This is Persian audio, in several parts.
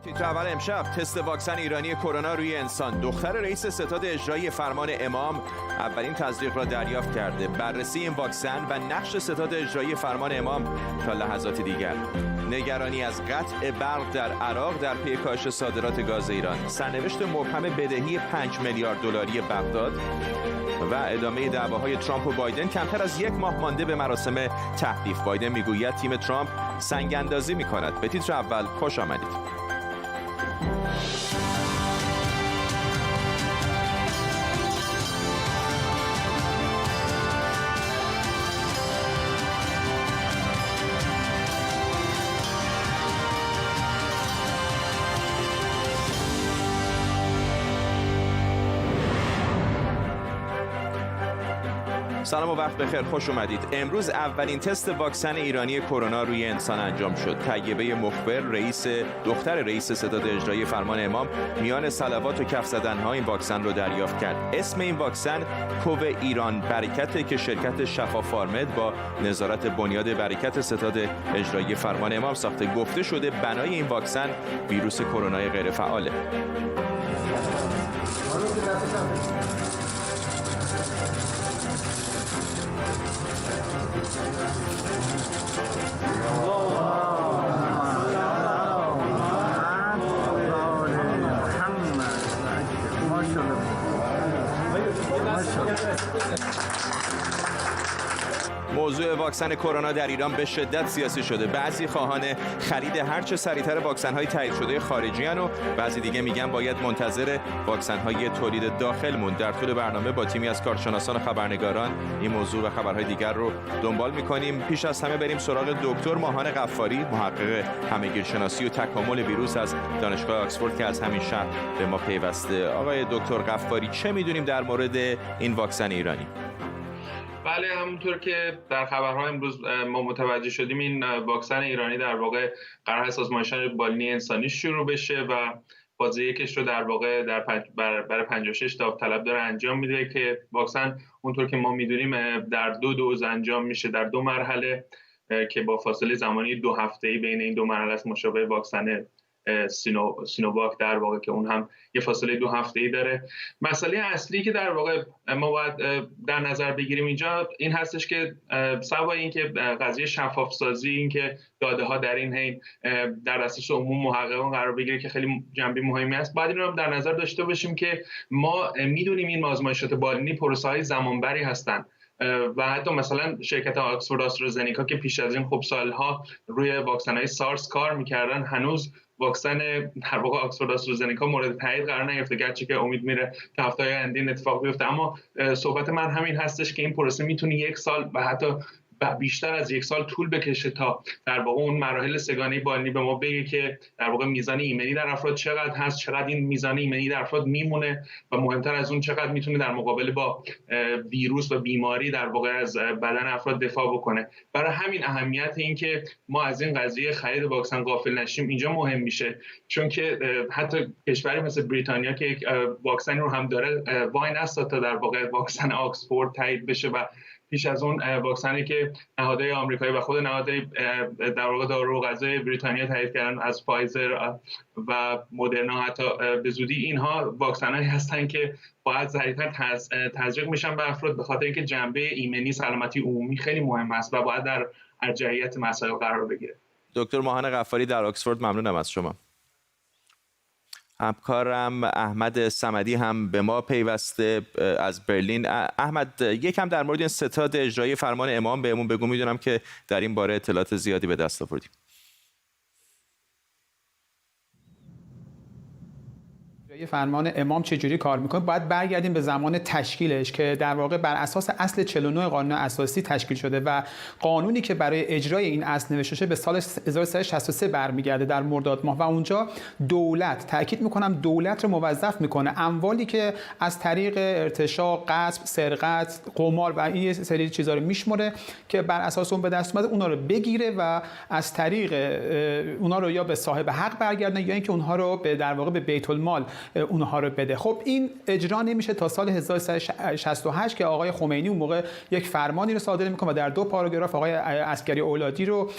تیتر اول امشب: تست واکسن ایرانی کرونا روی انسان. دختر رئیس ستاد اجرایی فرمان امام اولین تزریق را دریافت کرده. بررسی این واکسن و نقش ستاد اجرایی فرمان امام تا لحظات دیگر. نگرانی از قطع برق در عراق در پی کاهش صادرات گاز ایران. سرنوشت مبهم بدهی 5 میلیارد دلاری بغداد و ادامه دعواهای ترامپ و بایدن. کمتر از یک ماه مانده به مراسم تحریف. بایدن میگوید تیم ترامپ سنگ اندازی می‌کند. به تیتر اول خوش آمدید. سلام و وقت بخیر، خوش اومدید. امروز اولین تست واکسن ایرانی کرونا روی انسان انجام شد. طیبه مخبر، دختر رئیس ستاد اجرایی فرمان امام، میان صلوات و کف زدن‌ها این واکسن رو دریافت کرد. اسم این واکسن کوو ایران برکت که شرکت شفا فارمد با نظارت بنیاد برکت ستاد اجرایی فرمان امام ساخته. گفته شده بنای این واکسن ویروس کرونا غیر فعاله. موضوع واکسن کرونا در ایران به شدت سیاسی شده. بعضی خواهان خرید هرچه سریعتر واکسن‌های تایید شده خارجی ان و بعضی دیگه میگن باید منتظر واکسن‌های تولید داخل موند. در طول برنامه با تیمی از کارشناسان و خبرنگاران این موضوع و خبرهای دیگر رو دنبال می‌کنیم. پیش از همه بریم سراغ دکتر ماهان غفاری، محقق همه‌گیرشناسی و تکامل ویروس از دانشگاه آکسفورد که از همین شهر به ما پیوسته. آقای دکتر غفاری، چه می‌دونیم در مورد این واکسن ایرانی؟ بله، همونطور که در خبرها امروز ما متوجه شدیم، این واکسن ایرانی در واقع قرار است آزمایش‌های بالینی انسانی شروع بشه و فاز یکش رو در واقع برای 56 داوطلب داره انجام میده که واکسن اونطور که ما میدونیم در 2 دوز انجام میشه، در 2 مرحله که با فاصله زمانی 2 هفته‌ای بین این 2 مرحله است، مشابه واکسن سینوواک در واقع که اون هم یه فاصله 2 هفته‌ای داره. مسئله اصلی که در واقع ما باید در نظر بگیریم اینجا این هستش که سوای این که قضیه شفاف سازی، این که داده ها در این حین در دسترس عموم محققان قرار بگیره که خیلی جنبه مهمی است، باید این رو در نظر داشته باشیم که ما میدونیم این آزمایشات بالینی پروسه‌های زمانبری هستند و حتی مثلا شرکت آکسفورد آسترازنیکا که پیش از این خب سالها روی واکسن‌های سارس کار می‌کردن، هنوز واکسن در واقع آکسفورد آسترازنیکا مورد تایید قرار نگرفته، گرچه که امید میره تا هفته‌های آینده این اتفاق بیفته. اما صحبت من همین هستش که این پروسه میتونه 1 سال و حتی بیشتر از 1 سال طول بکشه تا در واقع اون مراحل سگانه بالینی به ما بگه که در واقع میزان ایمنی در افراد چقدر هست، چقدر این میزان ایمنی در افراد میمونه و مهمتر از اون چقدر میتونه در مقابله با ویروس و بیماری در واقع از بدن افراد دفاع بکنه. برای همین اهمیت این که ما از این قضیه خرید واکسن غافل نشیم اینجا مهم میشه، چون که حتی کشوری مثل بریتانیا که یک واکسن رو هم داره وای نستاد تا در واقع واکسن آکسفورد تایید بشه و پیش از اون واکسنی که نهادهای آمریکایی و خود نهادهای در واقع دارو و غذای بریتانیا تایید کردن از فایزر و مدرنا حتی به زودی، اینها واکسنایی هستن که باید سریعتر تزریق میشن به افراد به خاطر اینکه جنبه ایمنی سلامتی عمومی خیلی مهم است و باید در ارجحیت مسائل قرار بگیره. دکتر ماهان غفاری در آکسفورد، ممنونم از شما. همکارم احمد صمدی هم به ما پیوسته از برلین. احمد، یکم در مورد این ستاد اجرایی فرمان امام بهمون بگو، میدونم که در این باره اطلاعات زیادی به دست آوردیم. فرمان امام چجوری کار میکنه؟ باید برگردیم به زمان تشکیلش که در واقع بر اساس اصل 49 قانون اساسی تشکیل شده و قانونی که برای اجرای این اصل نوشته شده به سال 1363 برمیگرده در مرداد ماه و اونجا دولت، تاکید میکنم دولت رو موظف میکنه اموالی که از طریق ارتشاء، غصب، سرقت، قمار و این سری چیزا رو میشمره که بر اساس اون به دست اومده اونا رو بگیره و از طریق اونا رو یا به صاحب حق برگردونه یا اینکه اونها رو به در واقع به بیت المال اونها رو بده. خب این اجرا نمیشه تا سال 1368 که آقای خمینی اون موقع یک فرمانی رو صادر میکنه و در 2 پاراگراف آقای عسکری اولادی رو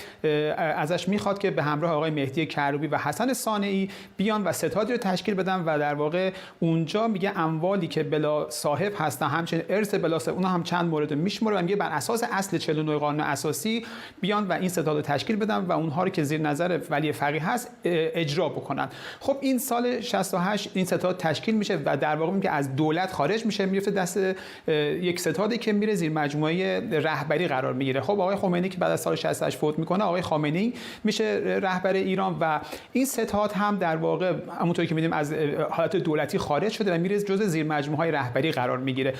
ازش میخواد که به همراه آقای مهدی کروبی و حسن صانعی بیان و ستادی رو تشکیل بدن و در واقع اونجا میگه اموالی که بلا صاحب هستن همچنین ارث بلا صاحب اونها هم چند مورد میشمره و میگه بر اساس اصل 49 قانون اساسی بیان و این ستاد رو تشکیل بدن و اونها رو که زیر نظر ولی فقیه هست اجرا بکنن. خب این سال 68 این ستاد تشکیل میشه و در واقع میگه از دولت خارج میشه، میفته دست یک ستادی که میره زیر مجموعه رهبری قرار میگیره. خب آقای خمینی که بعد از سال 68 فوت میکنه، آقای خامنه‌ای میشه رهبر ایران و این ستاد هم در واقع همونطوری که می‌بینیم از حالت دولتی خارج شده و میره جزء زیر مجموعه‌های رهبری قرار میگیره.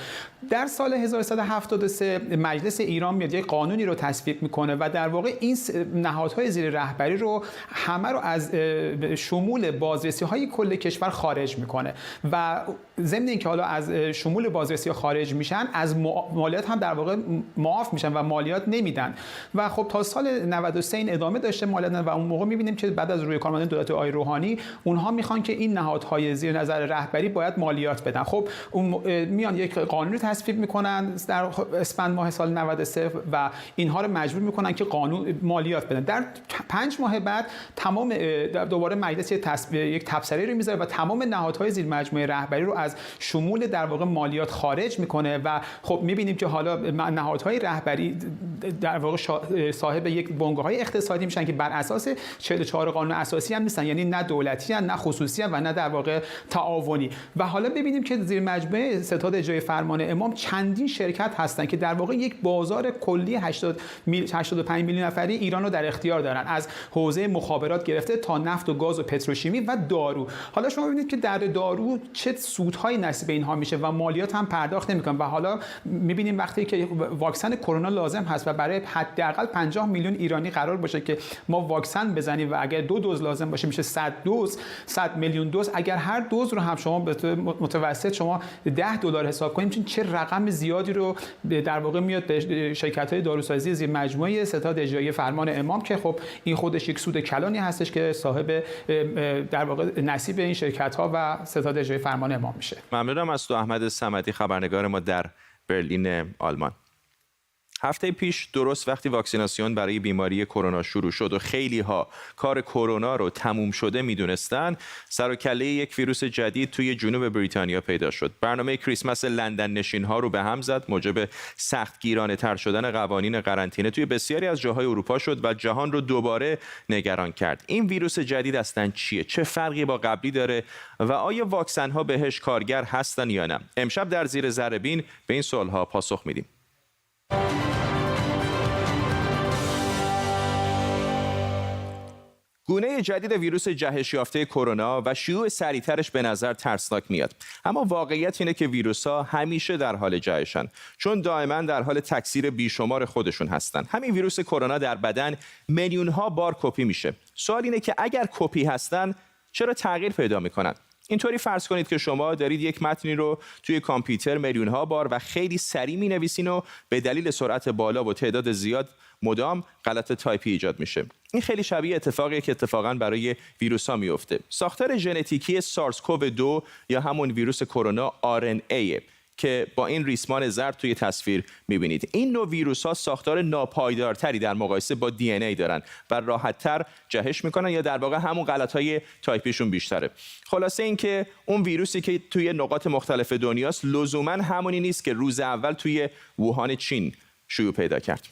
در سال 1373 مجلس ایران میاد یک قانونی رو تصویب میکنه و در واقع این نهادهای زیر رهبری رو همه رو از شمول بازرسی‌های کل کشور خارج میکنه و ضمن اینکه حالا از شمول بازرسی خارج میشن، از مالیات هم در واقع معاف میشن و مالیات نمیدن و خب تا سال 93 این ادامه داشته مالیات و اون موقع میبینیم که بعد از روی کارمندان دولت آقای روحانی اونها میخوان که این نهادهای زیر نظر رهبری باید مالیات بدن. خب میان یک قانون رو تصویب میکنن در اسفند ماه سال 93 و اینها رو مجبور میکنن که قانون مالیات بدن. در 5 ماه بعد تمام دوباره مجلس یک تبصره رو میذاره و تمام نهادهای زیر مجموعه رهبری رو از شمول در واقع مالیات خارج میکنه و خب میبینیم که حالا نهادهای رهبری در واقع صاحب یک بنگاه‌های اقتصادی میشن که بر اساس 44 قانون اساسی هم نیستن، یعنی نه دولتی هستن نه خصوصی هستن و نه در واقع تعاونی. و حالا ببینیم که زیر مجموعه ستاد اجرای فرمان امام چندین شرکت هستن که در واقع یک بازار کلی 85 میلیون نفری ایران رو در اختیار دارن، از حوزه مخابرات گرفته تا نفت و گاز و پتروشیمی و دارو. حالا شما ببینید که در دارو چه سودهای نصیب اینها میشه و مالیات هم پرداخت نمیکنن و حالا میبینیم وقتی که واکسن کرونا لازم هست و برای حداقل 50 میلیون ایرانی قرار باشه که ما واکسن بزنیم و اگر 2 دوز لازم باشه میشه 100 دوز، 100 میلیون دوز. اگر هر دوز رو هم شما به متوسط شما $10 حساب کنیم چه رقم زیادی رو در واقع میاد به شرکت‌های داروسازی زیر مجموعه ستاد اجرایی فرمان امام که خب این خودش یک سود کلانی هستش که صاحب در واقع نصیب این شرکت‌ها و ستاد اجرایی فرمان امام میشه. ممنونم از تو احمد صمدی، خبرنگار ما در برلین آلمان. هفته پیش درست وقتی واکسیناسیون برای بیماری کرونا شروع شد و خیلی ها کار کرونا رو تموم شده میدونستن، سر و کله یک ویروس جدید توی جنوب بریتانیا پیدا شد. برنامه کریسمس لندن نشین ها رو به هم زد، موجب سختگیرانه تر شدن قوانین قرنطینه توی بسیاری از جاهای اروپا شد و جهان رو دوباره نگران کرد. این ویروس جدید اصلا چیه؟ چه فرقی با قبلی داره و آیا واکسن ها بهش کارگر هستن یا نه؟ امشب در زیر ذره‌بین به این سوال ها پاسخ میدیم. گونه جدید ویروس جهش یافته کرونا و شیوع سریعترش به نظر ترسناک میاد، اما واقعیت اینه که ویروس‌ها همیشه در حال جهشن، چون دائما در حال تکثیر بیشمار خودشون هستن. همین ویروس کرونا در بدن میلیون‌ها بار کپی میشه. سوال اینه که اگر کپی هستن چرا تغییر پیدا میکنن؟ اینطوری فرض کنید که شما دارید یک متنی رو توی کامپیوتر میلیون‌ها بار و خیلی سریع می‌نویسین و به دلیل سرعت بالا و تعداد زیاد مدام غلط تایپی ایجاد میشه. این خیلی شبیه اتفاقیه که اتفاقاً برای ویروس‌ها میفته. ساختار ژنتیکی سارس کوو 2 یا همون ویروس کرونا RNA که با این ریسمان زرد توی تصویر می‌بینید. این نوع ویروس‌ها ساختار ناپایدارتری در مقایسه با DNA دارن و راحت‌تر جهش میکنن یا در واقع همون غلط‌های تایپیشون بیشتره. خلاصه این که اون ویروسی که توی نقاط مختلف دنیاست لزوماً همونی نیست که روز اول توی ووهان چین شیوع پیدا کرد.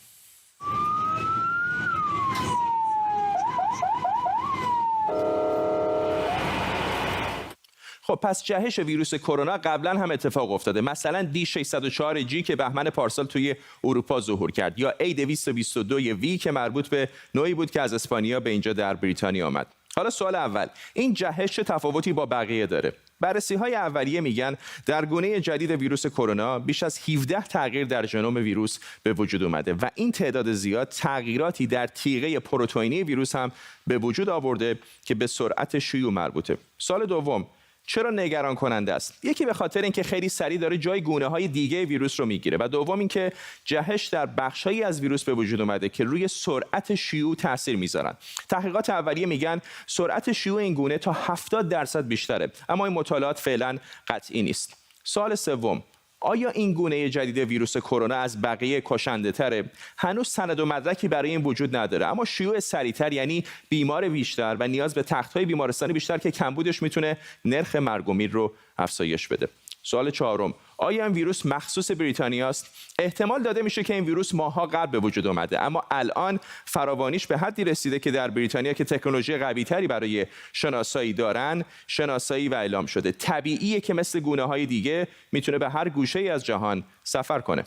خب پس جهش ویروس کرونا قبلا هم اتفاق افتاده، مثلا D604G که بهمن پارسال توی اروپا ظهور کرد یا A222V که مربوط به نوعی بود که از اسپانیا به اینجا در بریتانیا آمد. حالا سوال اول، این جهش چه تفاوتی با بقیه داره؟ بررسی‌های اولیه میگن در گونه جدید ویروس کرونا بیش از 17 تغییر در ژنوم ویروس به وجود اومده و این تعداد زیاد تغییراتی در تیغه پروتئینی ویروس هم به وجود آورده که به سرعت شیوع مربوطه. سوال دوم، چرا نگران کننده است؟ یکی به خاطر اینکه خیلی سریع داره جای گونه‌های دیگه ویروس رو میگیره و دوم اینکه جهش در بخشایی از ویروس به وجود اومده که روی سرعت شیوع تاثیر میذارن. تحقیقات اولیه میگن سرعت شیوع این گونه تا 70% بیشتره، اما این مطالعات فعلا قطعی نیست. سوال سوم، آیا این گونه جدید ویروس کرونا از بقیه کشنده تره؟ هنوز سند و مدرکی برای این وجود نداره، اما شیوع سریعتر یعنی بیمار بیشتر و نیاز به تخت‌های بیمارستانی بیشتر که کمبودش میتونه نرخ مرگ و میر رو افزایش بده. سوال چهارم، آیا این ویروس مخصوص بریتانیا است؟ احتمال داده میشه که این ویروس ماه‌ها قبل به وجود اومده، اما الان فراوانیش به حدی رسیده که در بریتانیا که تکنولوژی قوی‌تری برای شناسایی دارن، شناسایی و اعلام شده. طبیعیه که مثل گونه‌های دیگه میتونه به هر گوشه‌ای از جهان سفر کنه.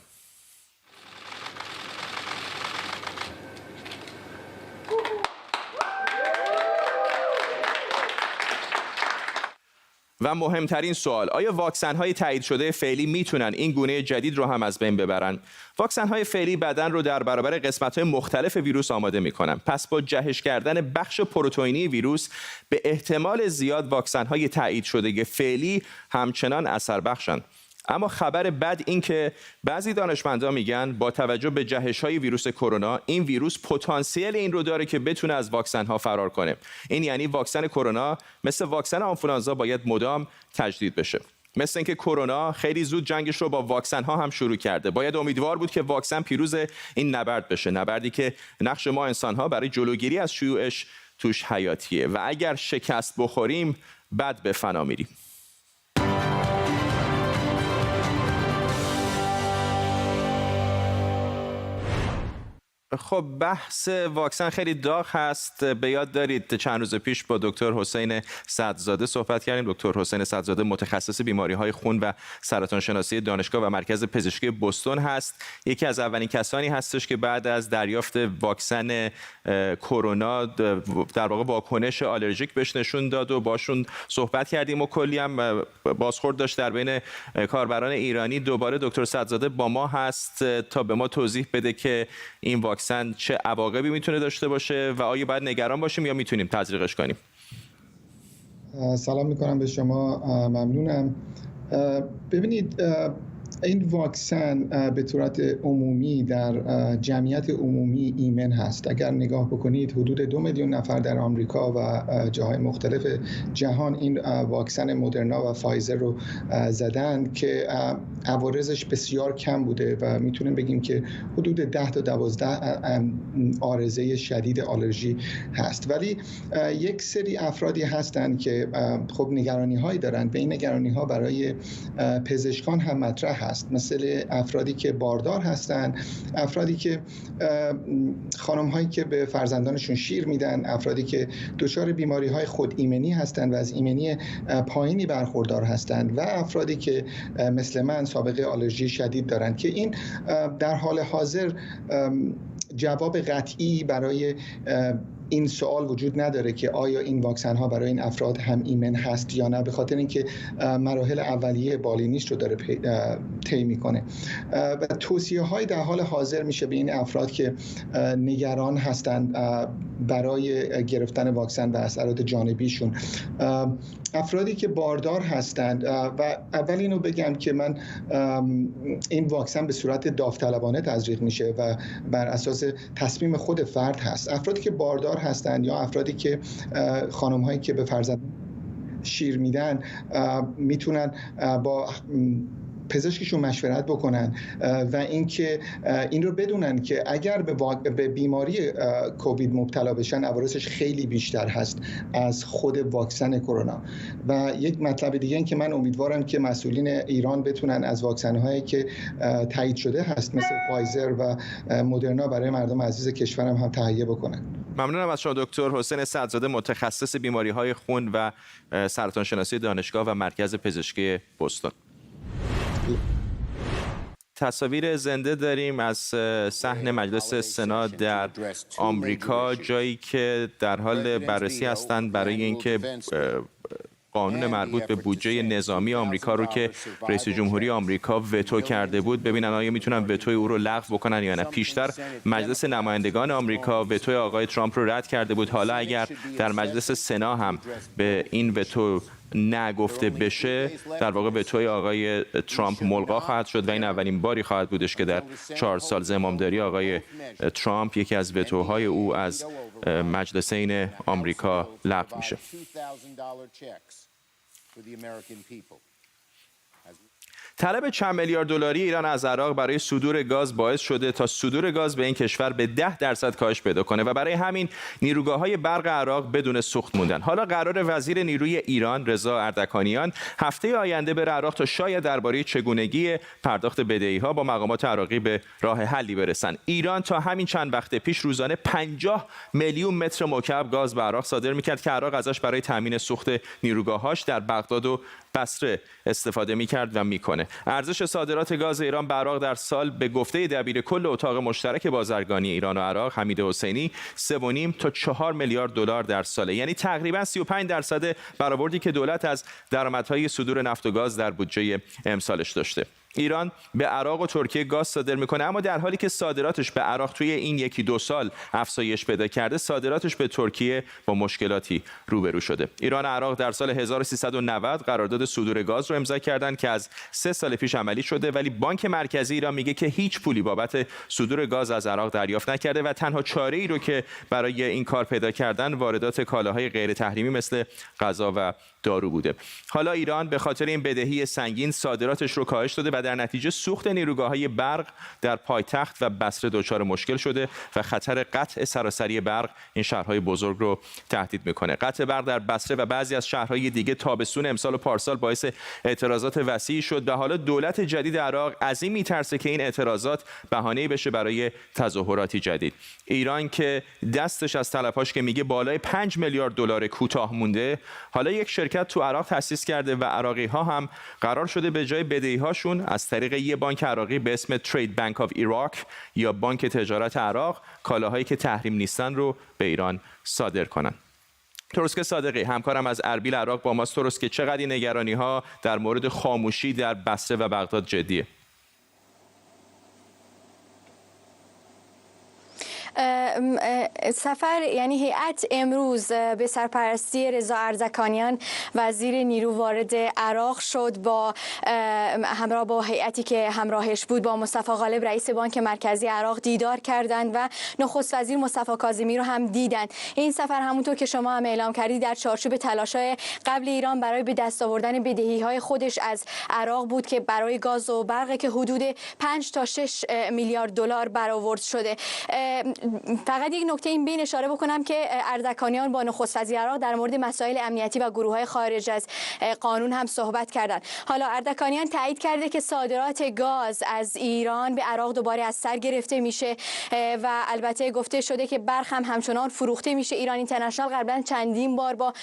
و مهمترین سوال، آیا واکسن‌های تایید شده فعلی میتونن این گونه جدید رو هم از بین ببرن؟ واکسن‌های فعلی بدن رو در برابر قسمت‌های مختلف ویروس آماده می‌کنن. پس با جهش کردن بخش پروتئینی ویروس به احتمال زیاد واکسن‌های تایید شده فعلی همچنان اثر بخشن. اما خبر بد این که بعضی دانشمندان میگن با توجه به جهش‌های ویروس کرونا این ویروس پتانسیل این رو داره که بتونه از واکسن‌ها فرار کنه. این یعنی واکسن کرونا مثل واکسن آنفولانزا باید مدام تجدید بشه. مثل اینکه کرونا خیلی زود جنگش رو با واکسن‌ها هم شروع کرده. باید امیدوار بود که واکسن پیروز این نبرد بشه، نبردی که نقش ما انسان‌ها برای جلوگیری از شیوعش توش حیاتیه و اگر شکست بخوریم بد به فنا میریم. خب بحث واکسن خیلی داغ هست. به یاد دارید چند روز پیش با دکتر حسین صدرزاده صحبت کردیم. دکتر حسین صدرزاده متخصص بیماری‌های خون و سرطان شناسی دانشگاه و مرکز پزشکی بوستون هست. یکی از اولین کسانی هستش که بعد از دریافت واکسن کرونا در واقع واکنش آلرژیک بهش نشون داد و باشون صحبت کردیم و کلی هم بازخورد داشت در بین کاربران ایرانی. دوباره دکتر صدرزاده با ما هست تا به ما توضیح بده که این واکسن چه عواقبی میتونه داشته باشه و آیا باید نگران باشیم یا میتونیم تزریقش کنیم؟ سلام میکنم به شما، ممنونم. ببینید این واکسن به صورت عمومی در جمعیت عمومی ایمن هست. اگر نگاه بکنید حدود 2 میلیون نفر در آمریکا و جاهای مختلف جهان این واکسن مدرنا و فایزر رو زدن که عوارضش بسیار کم بوده و میتونیم بگیم که حدود 10 تا 12 عارضه شدید آلرژی هست. ولی یک سری افرادی هستند که خب نگرانی هایی دارن. به این نگرانی ها برای پزشکان هم مطرح هست، مثل افرادی که باردار هستند، افرادی که خانم هایی که به فرزندانشون شیر میدن، افرادی که دچار بیماری های خود ایمنی هستند و از ایمنی پایینی برخوردار هستند و افرادی که مثل من سابقه آلرژی شدید دارند که این در حال حاضر جواب قطعی برای این سوال وجود نداره که آیا این واکسن ها برای این افراد هم ایمن هست یا نه، به خاطر اینکه مراحل اولیه بالینیش رو داره طی میکنه و توصیه های در حال حاضر میشه به این افراد که نگران هستند برای گرفتن واکسن و اثرات جانبیشون. افرادی که باردار هستند و اول اینو بگم که من این واکسن به صورت داوطلبانه تزریق میشه و بر اساس تصمیم خود فرد هست. افرادی که باردار هستند یا افرادی که خانم هایی که به فرزند شیر میدن میتونن با پزشکشون مشورت بکنن و اینکه این رو بدونن که اگر به بیماری کووید مبتلا بشن عوارضش خیلی بیشتر هست از خود واکسن کرونا. و یک مطلب دیگه این که من امیدوارم که مسئولین ایران بتونن از واکسن‌هایی که تایید شده هست مثل فایزر و مدرنا برای مردم عزیز کشورم هم تهیه بکنن. ممنونم از شما دکتر حسین صدرزاده، متخصص بیماری‌های خون و سرطان شناسی دانشگاه و مرکز پزشکی بوستون. تصاویر زنده داریم از صحن مجلس سنا در آمریکا، جایی که در حال بررسی هستند برای اینکه قانون مربوط به بودجه نظامی آمریکا رو که رئیس جمهوری آمریکا وتو کرده بود ببینن آیا میتونن وتوی او رو لغو بکنن یا نه. پیشتر مجلس نمایندگان آمریکا وتوی آقای ترامپ رو رد کرده بود. حالا اگر در مجلس سنا هم به این وتو نگفته بشه، در واقع وتوی آقای ترامپ ملغا خواهد شد و این اولین باری خواهد بودش که در 4 سال زمامداری آقای ترامپ یکی از وتوهای او از مجلسین آمریکا لغو میشه. طلب چند میلیارد دلاری ایران از عراق برای صدور گاز باعث شده تا صدور گاز به این کشور به 10% کاهش پیدا کنه و برای همین نیروگاه‌های برق عراق بدون سوخت موندن. حالا قرار وزیر نیروی ایران رضا اردکانیان هفته آینده بره عراق تا شاید درباره چگونگی پرداخت بدهی‌ها با مقامات عراقی به راه حلی برسن. ایران تا همین چند وقت پیش روزانه 50 میلیون متر مکعب گاز به عراق صادر می‌کرد که عراق ازش برای تامین سوخت نیروگاه‌هاش در بغداد و بصره استفاده می‌کرد و می‌کنه. ارزش صادرات گاز ایران به عراق در سال به گفته دبیر کل اتاق مشترک بازرگانی ایران و عراق حمید حسینی 3.5 تا 4 میلیارد دلار در ساله، یعنی تقریباً 35% برآوردی که دولت از درآمدهای صدور نفت و گاز در بودجه امسالش داشته. ایران به عراق و ترکیه گاز صادر میکنه، اما در حالی که صادراتش به عراق توی این 1-2 سال افزایش پیدا کرده، صادراتش به ترکیه با مشکلاتی روبرو شده. ایران و عراق در سال 1390 قرارداد صدور گاز رو امضا کردند که از 3 سال پیش عملی شده، ولی بانک مرکزی ایران میگه که هیچ پولی بابت صدور گاز از عراق دریافت نکرده و تنها چاره‌ای رو که برای این کار پیدا کردن واردات کالاهای غیر تحریمی مثل غذا و دارو بوده. حالا ایران به خاطر این بدهی سنگین صادراتش رو کاهش داده و در نتیجه سوخت نیروگاه‌های برق در پایتخت و بصره دچار مشکل شده و خطر قطع سراسری برق این شهرهای بزرگ رو تهدید میکنه. قطع برق در بصره و بعضی از شهرهای دیگه تابستون امسال و پارسال باعث اعتراضات وسیعی شد و حالا دولت جدید عراق از این میترسه که این اعتراضات بهانه‌ای بشه برای تظاهراتی جدید. ایران که دستش از طلب‌هاش که میگه بالای 5 میلیارد دلار کوتاه مونده، حالا یک شرکت تو عراق تأسیس کرده و عراقی‌ها هم قرار شده به جای بدهی‌هاشون از طریق یک بانک عراقی به اسم ترید بانک آف عراق یا بانک تجارت عراق کالاهایی که تحریم نیستن رو به ایران صادر کنن. تروسک صادقی همکارم از اربیل عراق با ماست. تروسک، چقدر این نگرانی‌ها در مورد خاموشی در بصره و بغداد جدیه؟ سفر یعنی هیئت امروز به سرپرستی رضا اردکانیان وزیر نیرو وارد عراق شد، با همراه با هیئتی که همراهش بود با مصطفی غالب رئیس بانک مرکزی عراق دیدار کردند و نخست وزیر مصطفی کاظمی رو هم دیدند. این سفر همونطور که شما هم اعلام کردید در چارچوب تلاش‌های قبل ایران برای به دست آوردن بدهی‌های خودش از عراق بود که برای گاز و برق که حدود 5 تا 6 میلیارد دلار برآورد شده. فقط یک نکته این بین اشاره بکنم که اردکانیان با نخست وزیر عراق در مورد مسائل امنیتی و گروه‌های خارج از قانون هم صحبت کردند. حالا اردکانیان تایید کرده که صادرات گاز از ایران به عراق دوباره از سر گرفته میشه و البته گفته شده که برق هم همچنان فروخته میشه. ایران اینترنشنال قبلا چندین بار با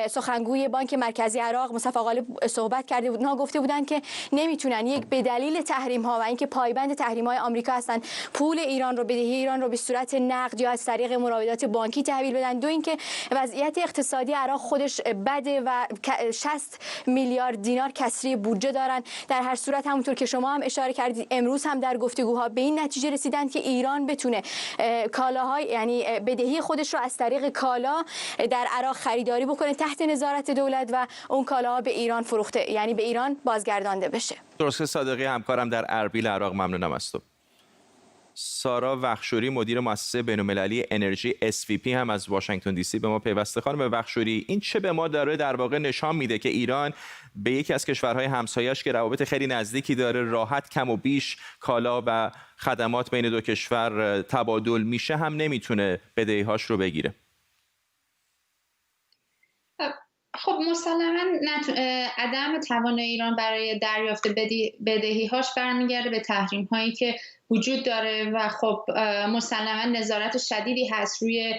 سخنگوی بانک مرکزی عراق مصطفی غالب صحبت کرده بود. اونها گفته بودند که نمیتونن یک به دلیل تحریم ها و اینکه پایبند تحریم های آمریکا هستن پول ایران رو، بدهی ایران رو به صورت نقد یا از طریق مراودات بانکی تحویل بدن. دو اینکه وضعیت اقتصادی عراق خودش بده و 60 میلیارد دینار کسری بودجه دارن. در هر صورت همونطور که شما هم اشاره کردید امروز هم در گفتگوها به این نتیجه رسیدن که ایران بتونه کالاهای یعنی بدهی خودش رو از طریق کالا در عراق خریداری بکنه تحت نظارت دولت و اون کالاها به ایران فروخته یعنی به ایران بازگردانده بشه. تروسک صادقی همکارم در اربیل عراق، ممنونم از تو. سارا وخشوری مدیر مؤسسه بین‌المللی انرژی SVP هم از واشنگتن دی سی به ما پیوسته. خانم وخشوری، این چه به ما داره در واقع نشان میده که ایران به یکی از کشورهای همسایه‌اش که روابط خیلی نزدیکی داره راحت کم و بیش کالا و خدمات بین دو کشور تبادل میشه هم نمیتونه بدهی‌هاش رو بگیره؟ خب مسلماً عدم توان ایران برای دریافت بدهی‌هاش برمیگرده به تحریم‌هایی که وجود داره و خب مسلماً نظارت شدیدی هست روی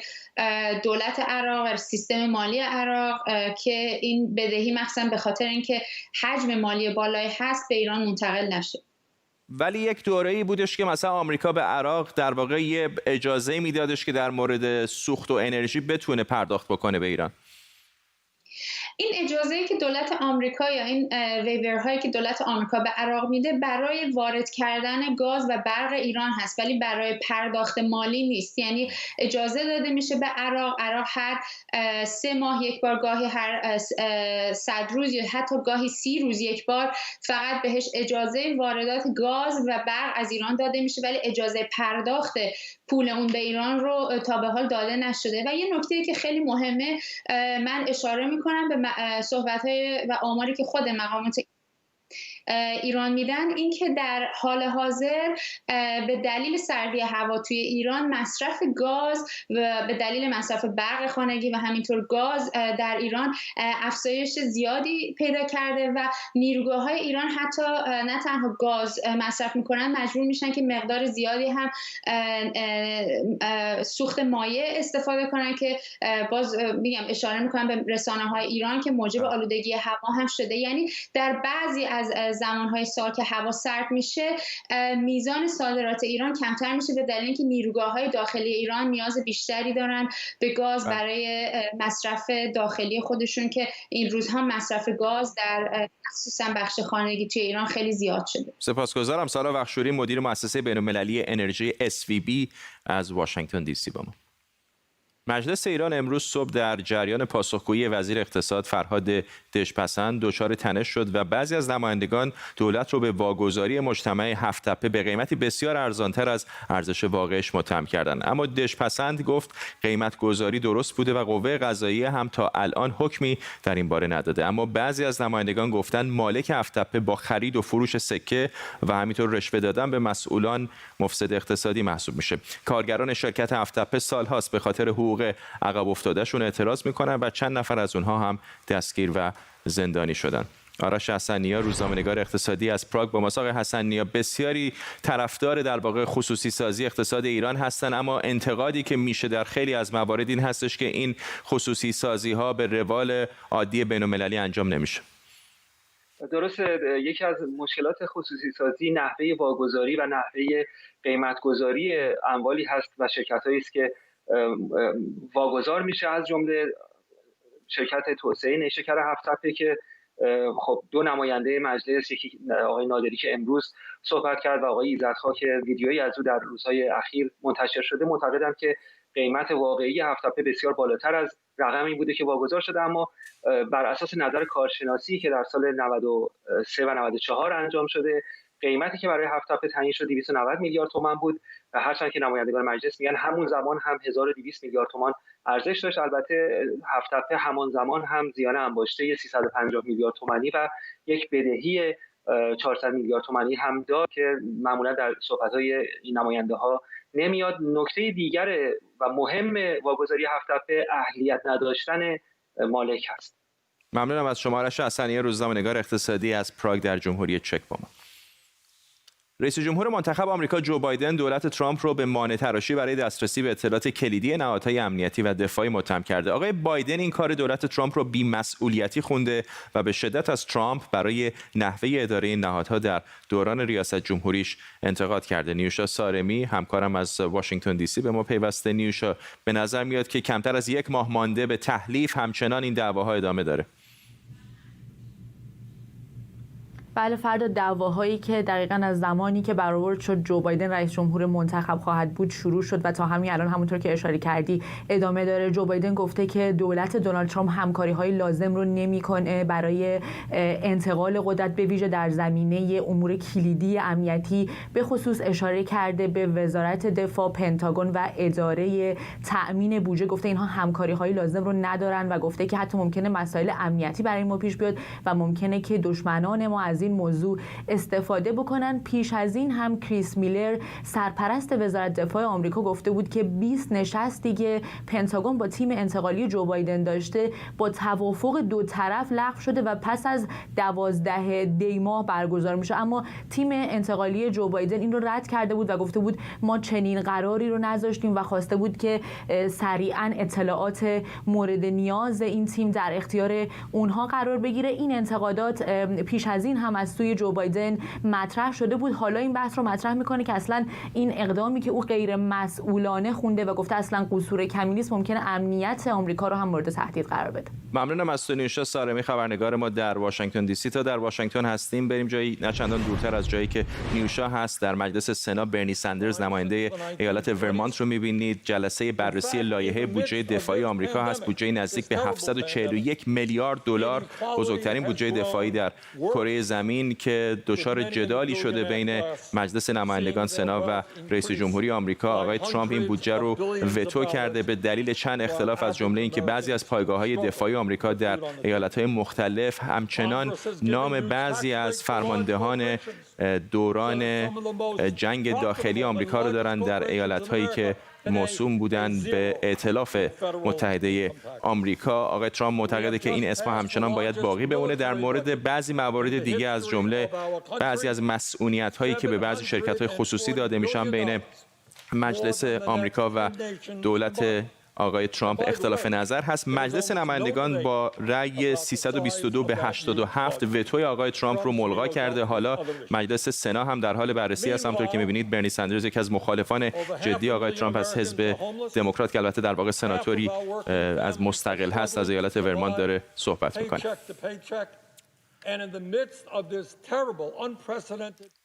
دولت عراق و سیستم مالی عراق که این بدهی مخصوصاً به خاطر اینکه حجم مالی بالایی هست به ایران منتقل نشه. ولی یک دوره‌ای بودش که مثلا آمریکا به عراق در واقع یه اجازه میدادش که در مورد سوخت و انرژی بتونه پرداخت بکنه به ایران. این اجازه‌ای که دولت آمریکا یا این ویورهایی که دولت آمریکا به عراق میده برای وارد کردن گاز و برق ایران هست، ولی برای پرداخت مالی نیست. یعنی اجازه داده میشه به عراق هر 3 ماه یک بار، گاهی هر 100 روز یا حتی گاهی 30 روز یک بار فقط بهش اجازه واردات گاز و برق از ایران داده میشه، ولی اجازه پرداخت پول اون به ایران رو تا به حال داده نشده. و یه نکته که خیلی مهمه، من اشاره میکنم به صحبت‌های و آماری که خود مقامات ایران میدن، این که در حال حاضر به دلیل سردی هوا توی ایران مصرف گاز و به دلیل مصرف برق خانگی و همینطور گاز در ایران افزایش زیادی پیدا کرده و نیروگاه‌های ایران حتی نه تنها گاز مصرف میکنن، مجبور میشن که مقدار زیادی هم سوخت مایع استفاده کنن که باز میگم اشاره میکنم به رسانه‌های ایران که موجب آلودگی هوا هم شده. یعنی در بعضی از زمانهای سال که هوا سرد میشه میزان صادرات ایران کمتر میشه به دلیل اینکه نیروگاه‌های داخلی ایران نیاز بیشتری دارن به گاز برای مصرف داخلی خودشون، که این روزها مصرف گاز در خصوصا بخش خانگی توی ایران خیلی زیاد شده. سپاسگزارم. سارا بخشوری، مدیر مؤسسه بین‌المللی انرژی SVB از واشنگتن دی سی با ما. مجلس ایران امروز صبح در جریان پاسخگویی وزیر اقتصاد فرهاد دژپسند دچار تنش شد و بعضی از نمایندگان دولت رو به واگذاری مجتمع 7 تپه به قیمتی بسیار ارزانتر از ارزش واقعش متهم کردند. اما دژپسند گفت قیمت گذاری درست بوده و قوه قضاییه هم تا الان حکمی در این باره نداده. اما بعضی از نمایندگان گفتند مالک 7 تپه با خرید و فروش سکه و همینطور رشوه دادن به مسئولان مفسد اقتصادی محسوب میشه. کارگران شرکت 7 تپه سالهاست به خاطر حقوق عقب افتادهشون اعتراض میکنن و چند نفر از اونها هم دستگیر و زندانی شدن. آرش حسن‌نیا، روزنامه‌نگار اقتصادی از پراگ با ما. آقای حسن‌نیا، بسیاری طرفدار در واقع خصوصی سازی اقتصاد ایران هستن، اما انتقادی که میشه در خیلی از موارد این هستش که این خصوصی سازی ها به روال عادی بین‌المللی انجام نمیشه. درسته، یکی از مشکلات خصوصی سازی نحوه واگذاری و نحوه قیمت‌گذاری اموالی هست و شرکت‌هایی است که واگذار میشه، از جمله شرکت توسعه نیشکر 7 تپه که خب 2 نماینده مجلس، یکی آقای نادری که امروز صحبت کرد و آقای ایزدخواه که ویدیویی از او در روزهای اخیر منتشر شده، معتقدند که قیمت واقعی 7 تپه بسیار بالاتر از رقمی بوده که واگذار شده. اما بر اساس نظر کارشناسی که در سال 93 و 94 انجام شده، قیمتی که برای 7 تپه تعیین شد 290 میلیارد تومان بود و هرچند که نمایندگان مجلس میگن همون زمان هم 1200 میلیارد تومان ارزش داشت. البته 7 تپه همان زمان هم زیان انباشته 350 میلیارد تومانی و یک بدهی 400 میلیارد تومانی هم داشت که معمولا در صحبت‌های این نماینده‌ها نمیاد. نکته دیگر و مهم واگذاری 7 تپه اهلیت نداشتن مالک است. ممنونم از شما. آرش حسن‌نیا، روزنامه‌نگار اقتصادی از پراگ در جمهوری چک با ما. رئیس جمهور منتخب آمریکا جو بایدن دولت ترامپ رو به مانع تراشی برای دسترسی به اطلاعات کلیدی نهادهای امنیتی و دفاعی متهم کرده. آقای بایدن این کار دولت ترامپ رو بی‌مسئولیتی خونده و به شدت از ترامپ برای نحوه اداره این نهادها در دوران ریاست جمهوریش انتقاد کرده. نیوشا سارمی، همکارم از واشنگتن دی سی به ما پیوسته. نیوشا، به نظر میاد که کمتر از 1 ماه مانده به تحلیف همچنان این دعواها ادامه داره. بله فردا، دعواهایی که دقیقاً از زمانی که برآورد شد جو بایدن رئیس جمهور منتخب خواهد بود شروع شد و تا همین الان همونطور که اشاره کردی ادامه داره. جو بایدن گفته که دولت دونالد ترامپ همکاری‌های لازم رو نمی‌کنه برای انتقال قدرت، به ویژه در زمینه امور کلیدی امنیتی. به خصوص اشاره کرده به وزارت دفاع، پنتاگون و اداره تأمین بودجه. گفته اینها همکاری‌های لازم رو ندارن و گفته که حتی ممکنه مسائل امنیتی برای ما پیش بیاد و ممکنه که دشمنان ما از این موضوع استفاده بکنن. پیش از این هم کریس میلر، سرپرست وزارت دفاع آمریکا، گفته بود که 20 نشستی که پنتاگون با تیم انتقالی جو بایدن داشته با توافق 2 طرف لغو شده و پس از 12 دی ماه برگزار میشه. اما تیم انتقالی جو بایدن این رو رد کرده بود و گفته بود ما چنین قراری رو نذاشتیم و خواسته بود که سریعا اطلاعات مورد نیاز این تیم در اختیار اونها قرار بگیره. این انتقادات پیش از این هم هم از سوی جو بایدن مطرح شده بود. حالا این بحث رو مطرح میکنه که اصلا این اقدامی که او غیر مسئولانه خونده و گفته اصلا قصور کمی نیست، ممکنه امنیت آمریکا رو هم مورد تهدید قرار بده. ممنونم از تو نیوشا سارمی، خبرنگار ما در واشنگتن دی سی. تا در واشنگتن هستیم بریم جایی نه چندان دورتر از جایی که نیوشا هست. در مجلس سنا برنی سندرز نماینده ایالت ورمانت رو می‌بینید. جلسه بررسی لایحه بودجه دفاعی آمریکا هست. بودجه نزدیک به 741 میلیارد دلار، بزرگترین بودجه دفاعی در کره زمین که دچار جدالی شده بین مجلس نمایندگان سنا و رئیس جمهوری آمریکا. آقای ترامپ این بودجه رو وتو کرده به دلیل چند اختلاف، از جمله اینکه بعضی از پایگاه‌های دفاعی آمریکا در ایالت‌های مختلف همچنان نام بعضی از فرماندهان دوران جنگ داخلی آمریکا رو دارن در ایالت‌هایی که موسوم بودن به ائتلاف متحده آمریکا. آقای ترامپ معتقده که این اسم همچنان باید باقی بمونه. در مورد بعضی موارد دیگه از جمله بعضی از مسئولیت‌هایی که به بعضی شرکت‌های خصوصی داده میشن بین مجلس آمریکا و دولت آقای ترامپ اختلاف نظر هست. مجلس نمایندگان با رأی 322 به 87 وتوی آقای ترامپ رو ملغا کرده. حالا مجلس سنا هم در حال بررسی است. همونطور که می‌بینید برنی سندرز یکی از مخالفان جدی آقای ترامپ از حزب دموکرات که البته در واقع سناتوری از مستقل هست از ایالت ورمانت داره صحبت می‌کنه.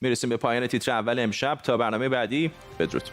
میرسیم به پایان تیتر اول امشب. تا برنامه بعدی بدرود.